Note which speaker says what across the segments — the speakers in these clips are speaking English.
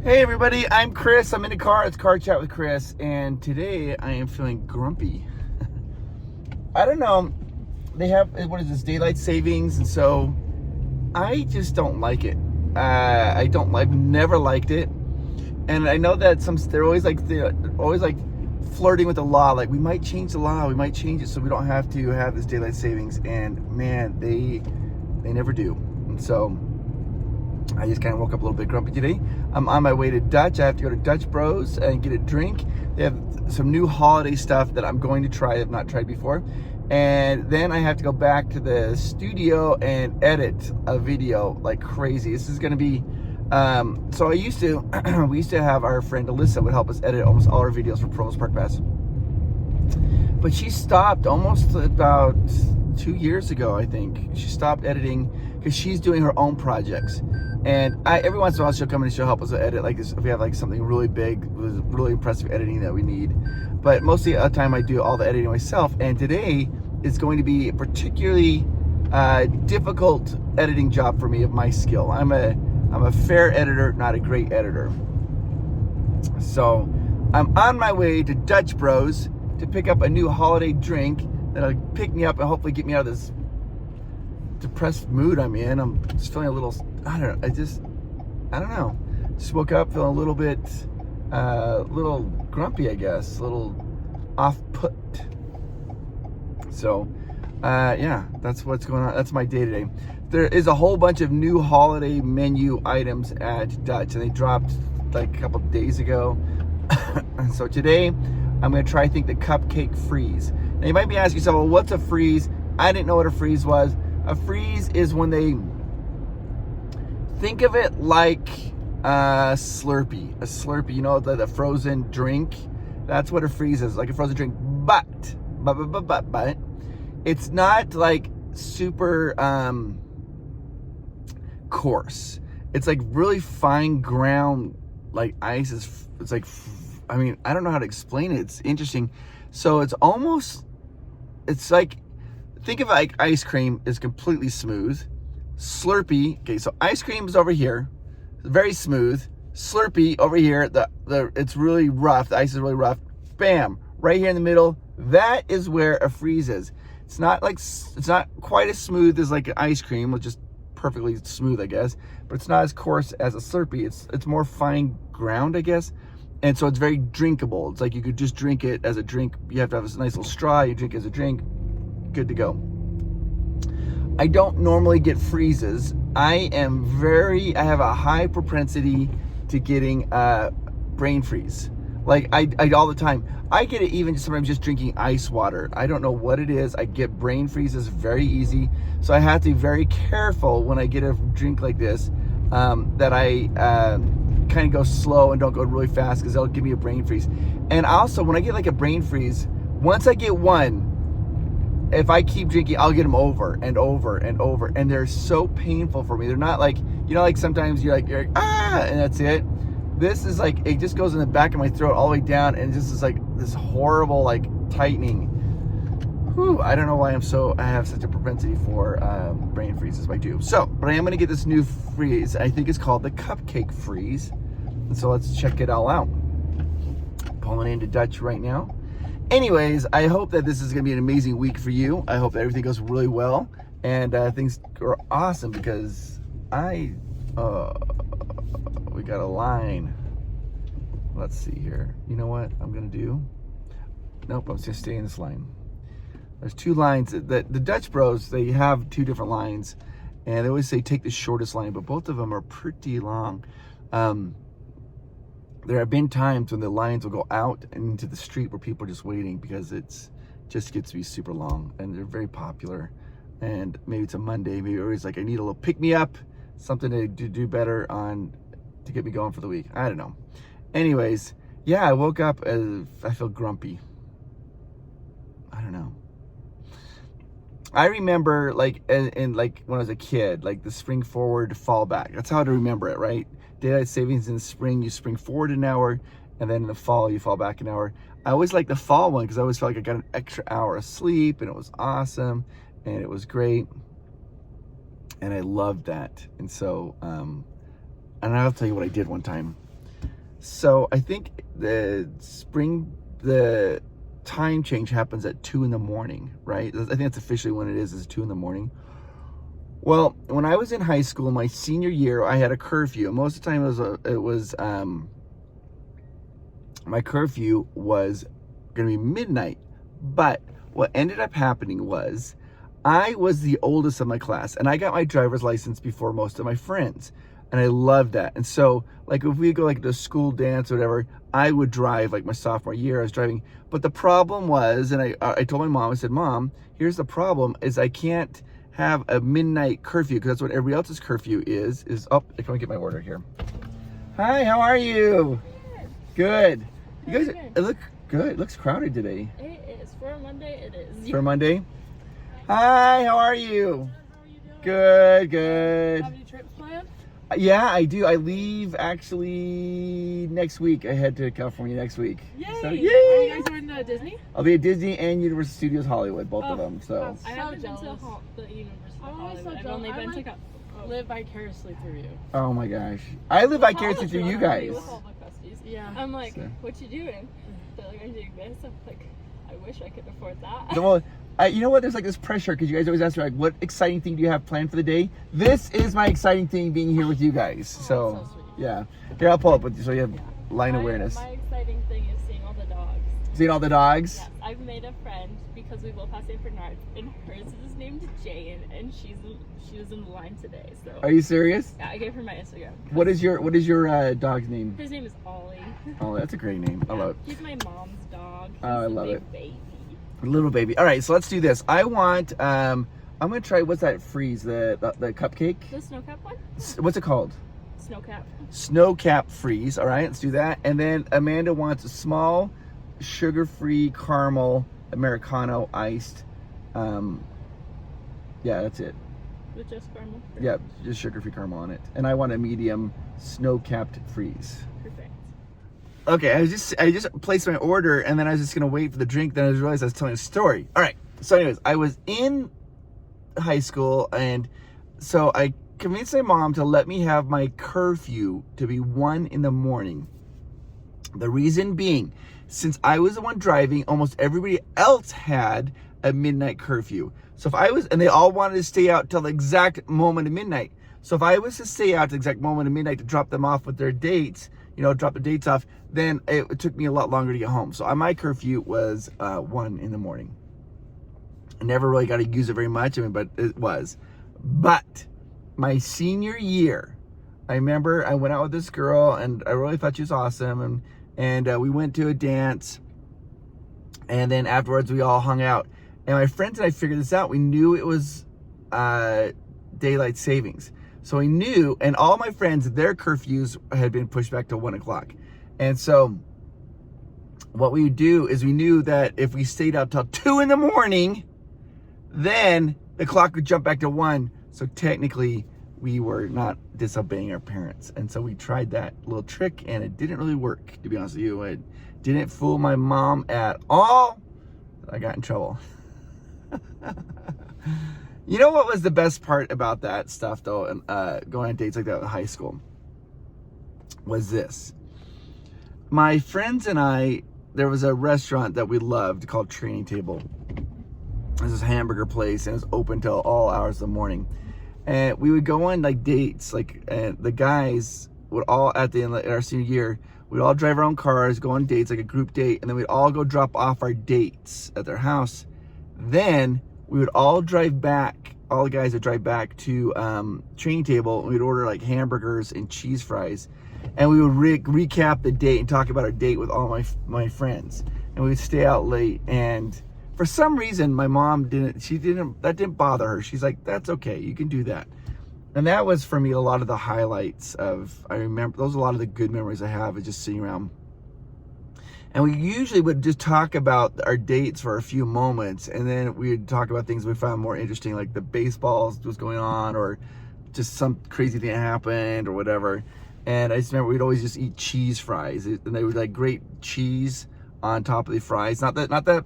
Speaker 1: Hey everybody, I'm Chris. I'm in the car. It's Car Chat with Chris, and today I am feeling grumpy. I don't know. They have, what is this, daylight savings, and so I just don't like it. I've never liked it, and I know that they're always like flirting with the law. Like, we might change the law, we might change it so we don't have to have this daylight savings. And man, they never do. And so I just kind of woke up a little bit grumpy today. I'm on my way to Dutch. I have to go to Dutch Bros and get a drink. They have some new holiday stuff that I'm going to try. I've not tried before. And then I have to go back to the studio and edit a video like crazy. This is going to be, so we used to have our friend Alyssa would help us edit almost all our videos for Promos Park Pass. But she stopped almost about 2 years ago, I think. She stopped editing because she's doing her own projects. And every once in a while she'll come in and she'll help us edit like this if we have like something really big with really impressive editing that we need. But mostly of the time I do all the editing myself. And today is going to be a particularly difficult editing job for me of my skill. I'm a fair editor, not a great editor. So I'm on my way to Dutch Bros to pick up a new holiday drink that'll pick me up and hopefully get me out of this depressed mood I'm in. I'm just feeling a little, I don't know. Just woke up feeling a little bit, little grumpy, I guess, a little off-put. So, yeah, that's what's going on. That's my day today. There is a whole bunch of new holiday menu items at Dutch, and they dropped like a couple days ago. And so today, I'm going to try, I think, the cupcake freeze. Now, you might be asking yourself, well, what's a freeze? I didn't know what a freeze was. A freeze is when they, think of it like a Slurpee, you know, the frozen drink. That's what a freeze is, like a frozen drink. But it's not like super coarse. It's like really fine ground, like ice is. It's like, I mean, I don't know how to explain it. It's interesting. So it's like, think of like ice cream is completely smooth. Slurpee, okay, so ice cream is over here, very smooth. Slurpee over here, it's really rough. The ice is really rough. Bam, right here in the middle. That is where a freeze is. It's not quite as smooth as like an ice cream, which is perfectly smooth, I guess. But it's not as coarse as a Slurpee. It's more fine ground, I guess. And so it's very drinkable. It's like you could just drink it as a drink. You have to have a nice little straw. You drink it as a drink. Good to go. I don't normally get freezes. I have a high propensity to getting brain freeze. Like I all the time. I get it even sometimes just drinking ice water. I don't know what it is. I get brain freezes very easy. So I have to be very careful when I get a drink like this, that I kind of go slow and don't go really fast, because they'll give me a brain freeze. And also when I get like a brain freeze, once I get one, if I keep drinking, I'll get them over and over and over, and they're so painful for me. They're not like, you know, like sometimes you're like ah, and that's it. This is like, it just goes in the back of my throat all the way down, and just is like this horrible like tightening. Whew, I don't know why I have such a propensity for brain freezes, but I do. So, but I am gonna get this new freeze. I think it's called the cupcake freeze. And so let's check it all out. Pulling into Dutch right now. Anyways, I hope that this is going to be an amazing week for you. I hope that everything goes really well and things are awesome, because we got a line. Let's see here. You know what I'm going to do? Nope, I'm just going to stay in this line. There's two lines. The Dutch Bros, they have two different lines, and they always say take the shortest line, but both of them are pretty long. There have been times when the lines will go out into the street where people are just waiting, because it's just gets to be super long, and they're very popular. And maybe it's a Monday, maybe everybody's like, I need a little pick me up, something to do better to get me going for the week. I don't know. Anyways, yeah, I woke up I feel grumpy. I don't know. I remember like like when I was a kid, like the spring forward, fall back. That's how to remember it, right? Daylight savings in the spring, you spring forward an hour, and then in the fall, you fall back an hour. I always liked the fall one because I always felt like I got an extra hour of sleep, and it was awesome, and it was great, and I loved that. And so, and I'll tell you what I did one time. So I think the time change happens at 2 in the morning, right? I think that's officially when it is 2 in the morning. Well, when I was in high school, my senior year, I had a curfew. Most of the time my curfew was going to be midnight. But what ended up happening was I was the oldest of my class, and I got my driver's license before most of my friends. And I loved that. And so, like, if we go like to a school dance or whatever, I would drive. Like my sophomore year, I was driving. But the problem was, and I told my mom, I said, Mom, here's the problem, is I can't have a midnight curfew, because that's what everybody else's curfew is. Oh, can I get my order here? Hi, how are you? Good. You guys, it look good. It looks crowded today.
Speaker 2: It is. For a Monday, it is.
Speaker 1: For a Monday? Hi, how are you?
Speaker 2: How are you doing?
Speaker 1: Good, good.
Speaker 2: Have any trips planned?
Speaker 1: Yeah, I do. I leave actually next week. I head to California next week.
Speaker 2: Yay!
Speaker 1: So,
Speaker 2: Are
Speaker 1: yay!
Speaker 2: you guys going to Disney?
Speaker 1: I'll be at Disney and Universal Studios Hollywood, both of them. So
Speaker 2: I haven't been to the Universal Hollywood. I've only been to live vicariously through you.
Speaker 1: oh my gosh, I live vicariously through you guys.
Speaker 2: With all the besties. Yeah. I'm like,
Speaker 1: So-
Speaker 2: what you doing? They're like, I'm doing this. I'm like, I wish I could afford that.
Speaker 1: Well, you know what? There's like this pressure because you guys always ask me like, what exciting thing do you have planned for the day? This is my exciting thing, being here with you guys. So
Speaker 2: sweet.
Speaker 1: yeah, here I'll pull up with you so you have line awareness.
Speaker 2: My exciting thing is seeing all the dogs.
Speaker 1: Seeing all the dogs.
Speaker 2: Yes, I've made a friend because we both have St. Bernards, and hers is named Jane, and she was in the line today. So
Speaker 1: Are you serious?
Speaker 2: yeah, I gave her my Instagram.
Speaker 1: What is your dog's name?
Speaker 2: His name is Ollie.
Speaker 1: Oh, that's a great name. I love it.
Speaker 2: He's my mom's dog. He's
Speaker 1: Oh, I
Speaker 2: a
Speaker 1: love
Speaker 2: big
Speaker 1: it.
Speaker 2: Baby.
Speaker 1: Little baby. All right, so let's do this. I want. I'm gonna try. What's that freeze? The cupcake.
Speaker 2: The snow cap one?
Speaker 1: What's it called?
Speaker 2: Snow cap.
Speaker 1: Snow cap freeze. All right, let's do that. And then Amanda wants a small, sugar-free caramel Americano iced. Yeah, that's it.
Speaker 2: With just caramel.
Speaker 1: Yeah, just sugar-free caramel on it. And I want a medium snow-capped freeze.
Speaker 2: Perfect.
Speaker 1: Okay, I just placed my order, and then I was just gonna wait for the drink. Then I realized I was telling a story. All right. So, anyways, I was in high school, and so I convinced my mom to let me have my curfew to be 1 in the morning. The reason being, since I was the one driving, almost everybody else had a midnight curfew. So if I was, and they all wanted to stay out till the exact moment of midnight. So if I was to stay out the exact moment of midnight to drop them off with their dates, drop the dates off, then it took me a lot longer to get home. So my curfew was 1 in the morning. I never really got to use it very much, but it was. But my senior year, I remember I went out with this girl, and I really thought she was awesome, and we went to a dance, and then afterwards we all hung out. And my friends and I figured this out. We knew it was daylight savings. So we knew, and all my friends, their curfews had been pushed back to 1 o'clock. And so what we would do is we knew that if we stayed out till 2 in the morning, then the clock would jump back to 1. So technically we were not disobeying our parents. And so we tried that little trick, and it didn't really work, to be honest with you. It didn't fool my mom at all. I got in trouble. You know what was the best part about that stuff, though, and going on dates like that in high school, was this. My friends and I, there was a restaurant that we loved called Training Table. It was this hamburger place, and it was open till all hours of the morning. And we would go on like dates, and the guys would all, at the end of our senior year, we'd all drive our own cars, go on dates, like a group date, and then we'd all go drop off our dates at their house. Then we would all drive back, all the guys would drive back to Training Table, and we'd order like hamburgers and cheese fries. And we would recap the date and talk about our date with all my friends. And we would stay out late, and for some reason, my mom that didn't bother her. She's like, that's okay, you can do that. And that was, for me, a lot of the highlights I remember, those are a lot of the good memories I have of just sitting around. And we usually would just talk about our dates for a few moments, and then we would talk about things we found more interesting, like the baseballs was going on, or just some crazy thing that happened, or whatever. And I just remember we'd always just eat cheese fries, and they were like great cheese on top of the fries. Not the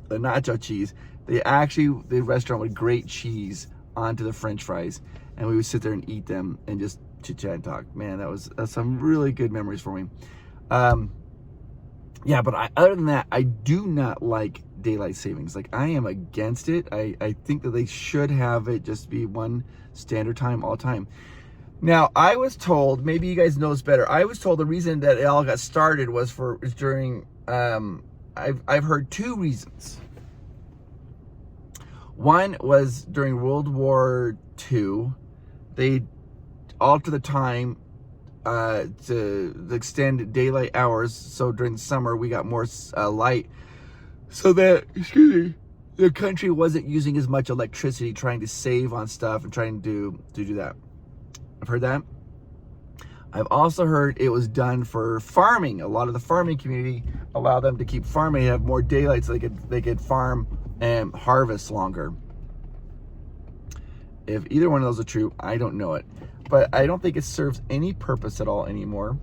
Speaker 1: nacho cheese. The restaurant would grate cheese onto the French fries, and we would sit there and eat them and just chit chat and talk. Man, that's some really good memories for me. Yeah, but other than that, I do not like daylight savings. Like, I am against it. I think that they should have it just be one standard time all time. Now, I was told, maybe you guys know this better. I was told the reason that it all got started was during. I've heard two reasons. One was during World War II, they altered the time to extend daylight hours. So during the summer, we got more light, so that, the country wasn't using as much electricity, trying to save on stuff and trying to do that. I've heard that. I've also heard it was done for farming. A lot of the farming community allowed them to keep farming, have more daylight, so they could farm and harvest longer. If either one of those are true, I don't know it, but I don't think it serves any purpose at all anymore.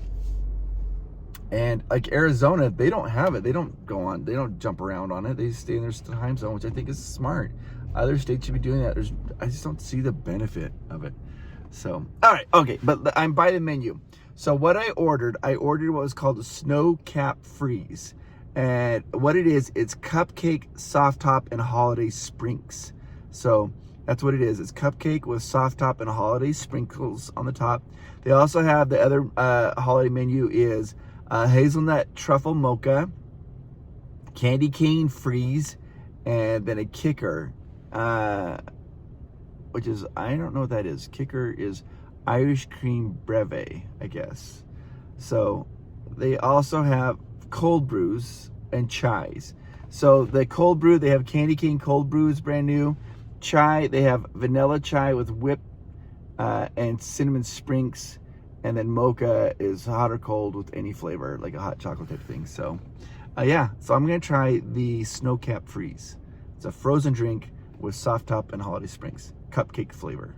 Speaker 1: And like Arizona, they don't have it. They don't jump around on it. They stay in their time zone, which I think is smart. Other states should be doing that. I just don't see the benefit of it. So, all right, okay, but I'm by the menu. So what I ordered what was called a snow cap freeze. And what it is, it's cupcake, soft top, and holiday sprinkles. So that's what it is. It's cupcake with soft top and holiday sprinkles on the top. They also have the other holiday menu is hazelnut truffle mocha, candy cane freeze, and then a kicker, which is, I don't know what that is. Kicker is Irish cream breve, I guess. So they also have cold brews and chais. So the cold brew, they have candy cane cold brews, brand new. Chai, they have vanilla chai with whip and cinnamon sprinkles. And then mocha is hot or cold with any flavor, like a hot chocolate type thing. So yeah, so I'm gonna try the Snow Cap Freeze. It's a frozen drink with soft top and holiday sprinkles, cupcake flavor.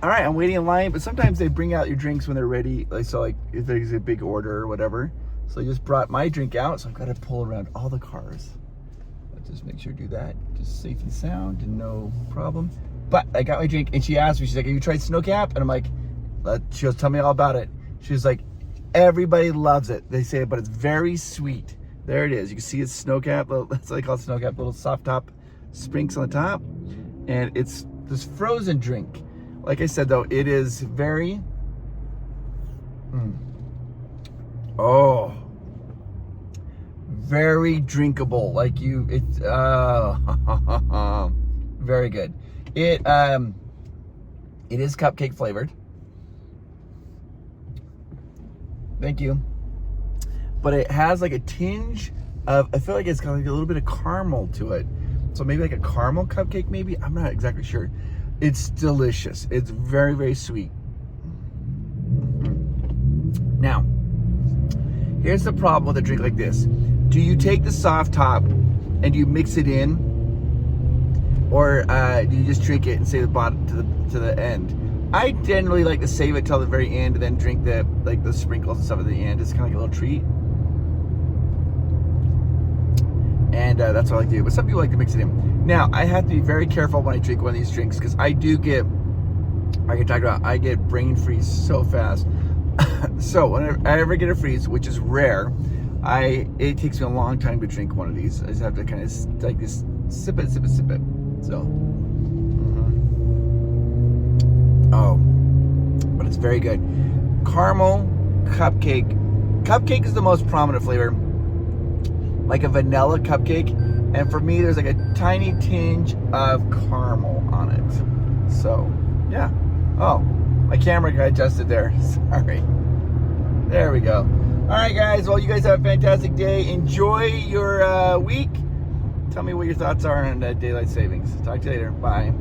Speaker 1: All right, I'm waiting in line, but sometimes they bring out your drinks when they're ready. Like, so like if there's a big order or whatever. So I just brought my drink out, so I've got to pull around all the cars. Let's just make sure to do that, just safe and sound and no problem. But I got my drink, and she asked me, she's like, have you tried Snow Cap? And I'm like, she goes, tell me all about it. She was like, everybody loves it. They say, but it's very sweet. There it is. You can see it's Snow Cap. That's what they call it, Snow Cap. Little soft top sprinkles on the top. And it's this frozen drink. Like I said, though, it is very... very drinkable. Like it's very good. It is cupcake flavored. Thank you. But it has like a tinge of, I feel like it's got like a little bit of caramel to it. So maybe like a caramel cupcake, maybe? I'm not exactly sure. It's delicious. It's very, very sweet. Now, here's the problem with a drink like this. Do you take the soft top and do you mix it in? Or do you just drink it and save the bottom to the end? I generally like to save it till the very end and then drink the sprinkles and stuff at the end. It's kind of like a little treat. And that's what I like to do. But some people like to mix it in. Now, I have to be very careful when I drink one of these drinks because I get brain freeze so fast. So whenever I ever get a freeze, which is rare, it takes me a long time to drink one of these. I just have to kind of like this, sip it. So, oh, but it's very good. Caramel cupcake. Cupcake is the most prominent flavor, like a vanilla cupcake. And for me, there's like a tiny tinge of caramel on it. So, yeah. Oh, my camera got adjusted there. Sorry. There we go. All right, guys. Well, you guys have a fantastic day. Enjoy your week. Tell me what your thoughts are on daylight savings. Talk to you later. Bye.